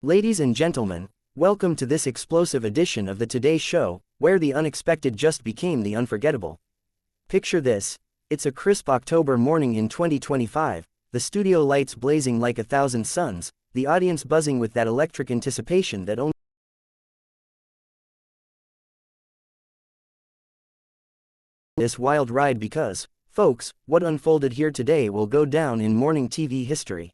Ladies and gentlemen, welcome to this explosive edition of the Today Show, where the unexpected just became the unforgettable. Picture this, it's a crisp October morning in 2025, the studio lights blazing like 1,000 suns, the audience buzzing with that electric anticipation that only this wild ride because, folks, what unfolded here today will go down in morning TV history.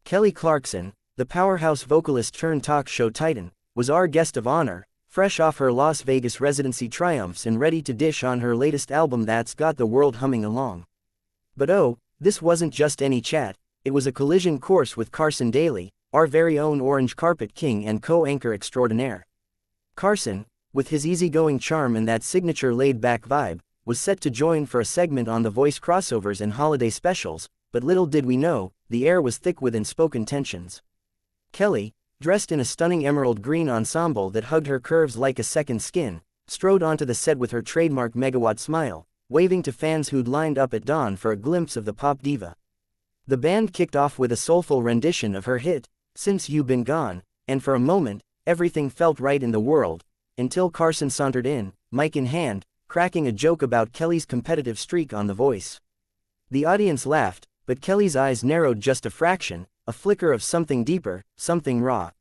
Kelly Clarkson, the powerhouse vocalist turned talk show titan, was our guest of honor, fresh off her Las Vegas residency triumphs and ready to dish on her latest album that's got the world humming along. But oh, this wasn't just any chat, it was a collision course with Carson Daly, our very own orange carpet king and co-anchor extraordinaire. Carson, with his easygoing charm and that signature laid-back vibe, was set to join for a segment on The Voice crossovers and holiday specials, but little did we know, the air was thick with unspoken tensions. Kelly, dressed in a stunning emerald green ensemble that hugged her curves like a second skin, strode onto the set with her trademark megawatt smile, waving to fans who'd lined up at dawn for a glimpse of the pop diva. The band kicked off with a soulful rendition of her hit, Since You've Been Gone, and for a moment, everything felt right in the world, until Carson sauntered in, mic in hand, cracking a joke about Kelly's competitive streak on The Voice. The audience laughed, but Kelly's eyes narrowed just a fraction, a flicker of something deeper, something raw.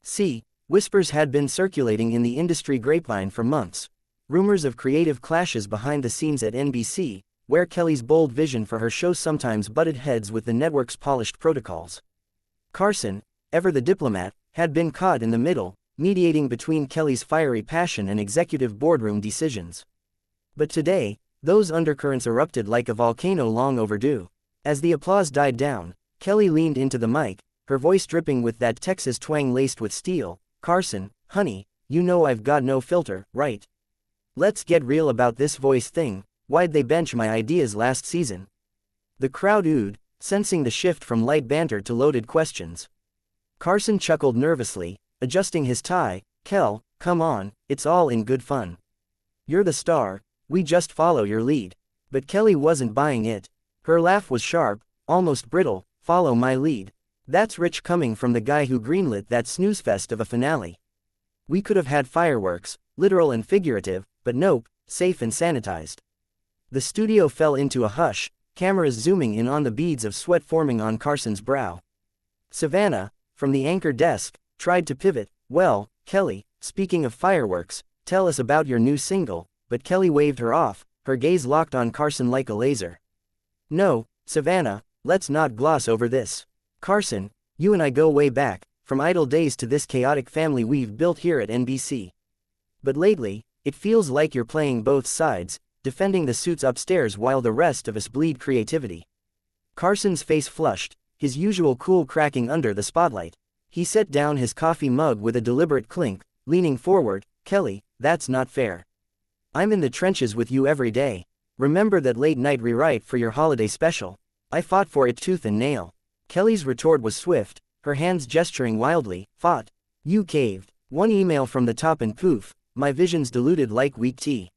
See, whispers had been circulating in the industry grapevine for months. Rumors of creative clashes behind the scenes at NBC, where Kelly's bold vision for her show sometimes butted heads with the network's polished protocols. Carson, ever the diplomat, had been caught in the middle, mediating between Kelly's fiery passion and executive boardroom decisions. But today, those undercurrents erupted like a volcano long overdue. As the applause died down, Kelly leaned into the mic, her voice dripping with that Texas twang laced with steel. Carson, honey, you know I've got no filter, right? Let's get real about this voice thing, why'd they bench my ideas last season? The crowd oohed, sensing the shift from light banter to loaded questions. Carson chuckled nervously, adjusting his tie. Kel, come on, it's all in good fun. You're the star, we just follow your lead. But Kelly wasn't buying it. Her laugh was sharp, almost brittle. Follow my lead. That's rich coming from the guy who greenlit that snoozefest of a finale. We could have had fireworks, literal and figurative, but nope, safe and sanitized. The studio fell into a hush, cameras zooming in on the beads of sweat forming on Carson's brow. Savannah, from the anchor desk, tried to pivot. Well, Kelly, speaking of fireworks, tell us about your new single, but Kelly waved her off, her gaze locked on Carson like a laser. No, Savannah, let's not gloss over this. Carson, you and I go way back, from idle days to this chaotic family we've built here at NBC. But lately, it feels like you're playing both sides, defending the suits upstairs while the rest of us bleed creativity. Carson's face flushed, his usual cool cracking under the spotlight. He set down his coffee mug with a deliberate clink, leaning forward. Kelly, that's not fair. I'm in the trenches with you every day. Remember that late-night rewrite for your holiday special? I fought for it tooth and nail. Kelly's retort was swift, her hands gesturing wildly. Fought. You caved. One email from the top and poof, my vision's diluted like weak tea.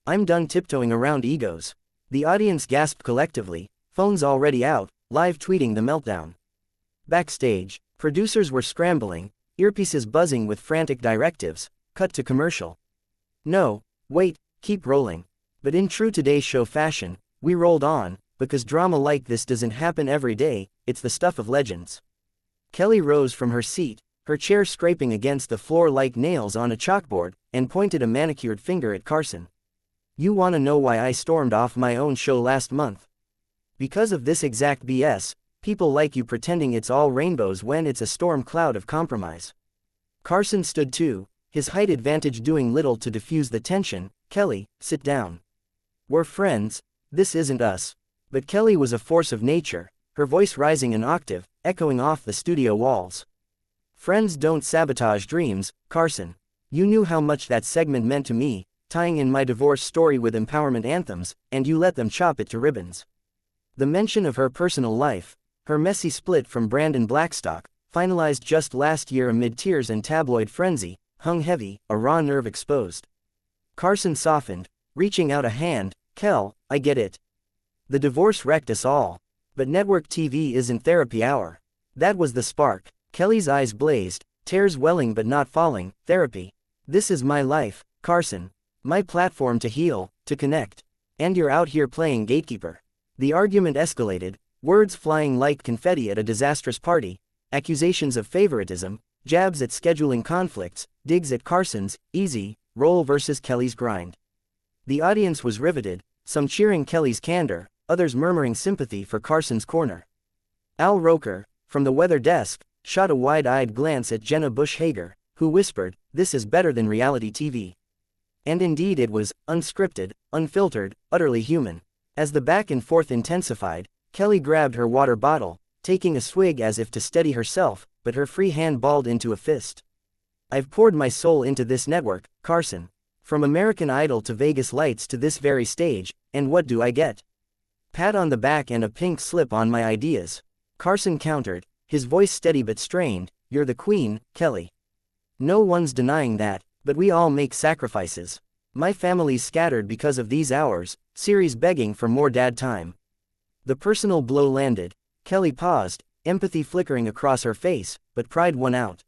I'm done tiptoeing around egos. The audience gasped collectively, phones already out, live tweeting the meltdown. Backstage, producers were scrambling, earpieces buzzing with frantic directives. Cut to commercial. No, wait, keep rolling. But in true Today Show fashion, we rolled on, because drama like this doesn't happen every day, it's the stuff of legends. Kelly rose from her seat, her chair scraping against the floor like nails on a chalkboard, and pointed a manicured finger at Carson. You wanna know why I stormed off my own show last month? Because of this exact BS, people like you pretending it's all rainbows when it's a storm cloud of compromise. Carson stood too, his height advantage doing little to diffuse the tension. Kelly, sit down. We're friends, this isn't us. But Kelly was a force of nature, her voice rising an octave, echoing off the studio walls. Friends don't sabotage dreams, Carson. You knew how much that segment meant to me, tying in my divorce story with empowerment anthems, and you let them chop it to ribbons. The mention of her personal life, her messy split from Brandon Blackstock, finalized just last year amid tears and tabloid frenzy, hung heavy, a raw nerve exposed. Carson softened, reaching out a hand. Kel, I get it. The divorce wrecked us all. But network TV isn't therapy hour. That was the spark. Kelly's eyes blazed, tears welling but not falling. Therapy. This is my life, Carson. My platform to heal, to connect. And you're out here playing gatekeeper. The argument escalated, words flying like confetti at a disastrous party, accusations of favoritism, jabs at scheduling conflicts, digs at Carson's easy role versus Kelly's grind. The audience was riveted, some cheering Kelly's candor, others murmuring sympathy for Carson's corner. Al Roker, from the weather desk, shot a wide-eyed glance at Jenna Bush Hager, who whispered, "This is better than reality TV." And indeed it was, unscripted, unfiltered, utterly human. As the back and forth intensified, Kelly grabbed her water bottle, taking a swig as if to steady herself, but her free hand balled into a fist. "I've poured my soul into this network, Carson. From American Idol to Vegas Lights to this very stage, and what do I get? Pat on the back and a pink slip on my ideas." Carson countered, his voice steady but strained, "You're the queen, Kelly. No one's denying that, but we all make sacrifices. My family's scattered because of these hours, series begging for more dad time." The personal blow landed. Kelly paused, empathy flickering across her face, but pride won out.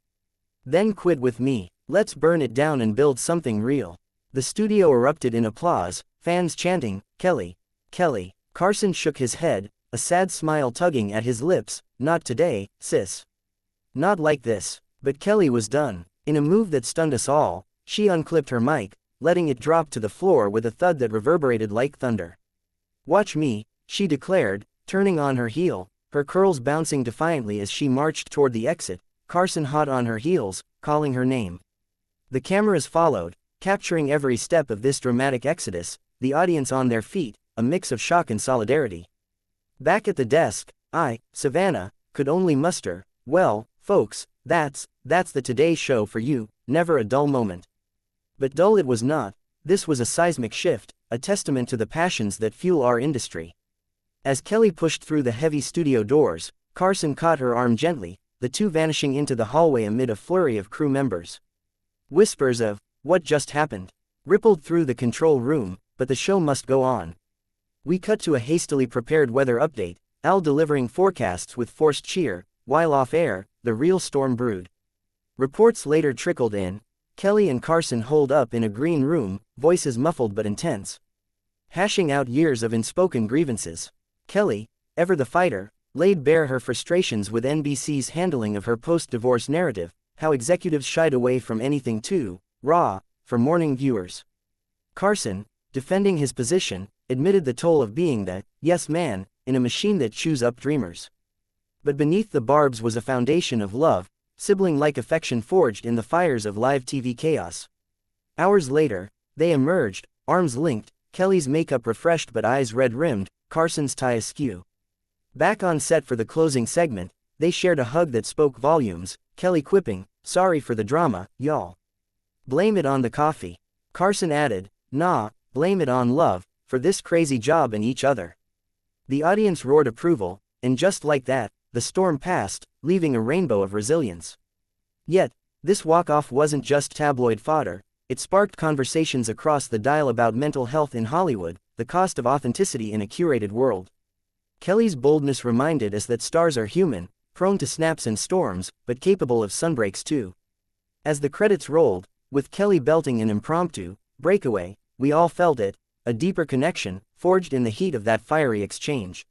"Then quit with me. Let's burn it down and build something real." The studio erupted in applause, fans chanting, "Kelly, Kelly." Carson shook his head, a sad smile tugging at his lips. "Not today, sis. Not like this." But Kelly was done. In a move that stunned us all, she unclipped her mic, letting it drop to the floor with a thud that reverberated like thunder. "Watch me," she declared, turning on her heel, her curls bouncing defiantly as she marched toward the exit, Carson hot on her heels, calling her name. The cameras followed, capturing every step of this dramatic exodus, the audience on their feet, a mix of shock and solidarity. Back at the desk, Savannah, could only muster, "Well, folks, that's the Today Show for you, never a dull moment." But dull it was not. This was a seismic shift, a testament to the passions that fuel our industry. As Kelly pushed through the heavy studio doors, Carson caught her arm gently, the two vanishing into the hallway amid a flurry of crew members. Whispers of, "What just happened?" rippled through the control room, but the show must go on. We cut to a hastily prepared weather update, Al delivering forecasts with forced cheer, while off air, the real storm brewed. Reports later trickled in. Kelly and Carson holed up in a green room, voices muffled but intense, hashing out years of unspoken grievances. Kelly, ever the fighter, laid bare her frustrations with NBC's handling of her post-divorce narrative, how executives shied away from anything too raw for morning viewers. Carson, defending his position, admitted the toll of being the yes man in a machine that chews up dreamers. But beneath the barbs was a foundation of love, sibling-like affection forged in the fires of live TV chaos. Hours later, they emerged, arms linked, Kelly's makeup refreshed but eyes red-rimmed, Carson's tie askew. Back on set for the closing segment, they shared a hug that spoke volumes, Kelly quipping, "Sorry for the drama, y'all. Blame it on the coffee." Carson added, "Nah, blame it on love, for this crazy job and each other." The audience roared approval, and just like that, the storm passed, leaving a rainbow of resilience. Yet, this walk-off wasn't just tabloid fodder, it sparked conversations across the dial about mental health in Hollywood, the cost of authenticity in a curated world. Kelly's boldness reminded us that stars are human, prone to snaps and storms, but capable of sunbreaks too. As the credits rolled, with Kelly belting an impromptu breakaway, we all felt it, a deeper connection, forged in the heat of that fiery exchange.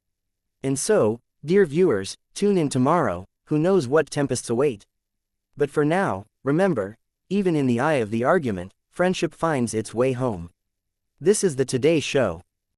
And so, dear viewers, tune in tomorrow, who knows what tempests await. But for now, remember, even in the eye of the argument, friendship finds its way home. This is the Today Show.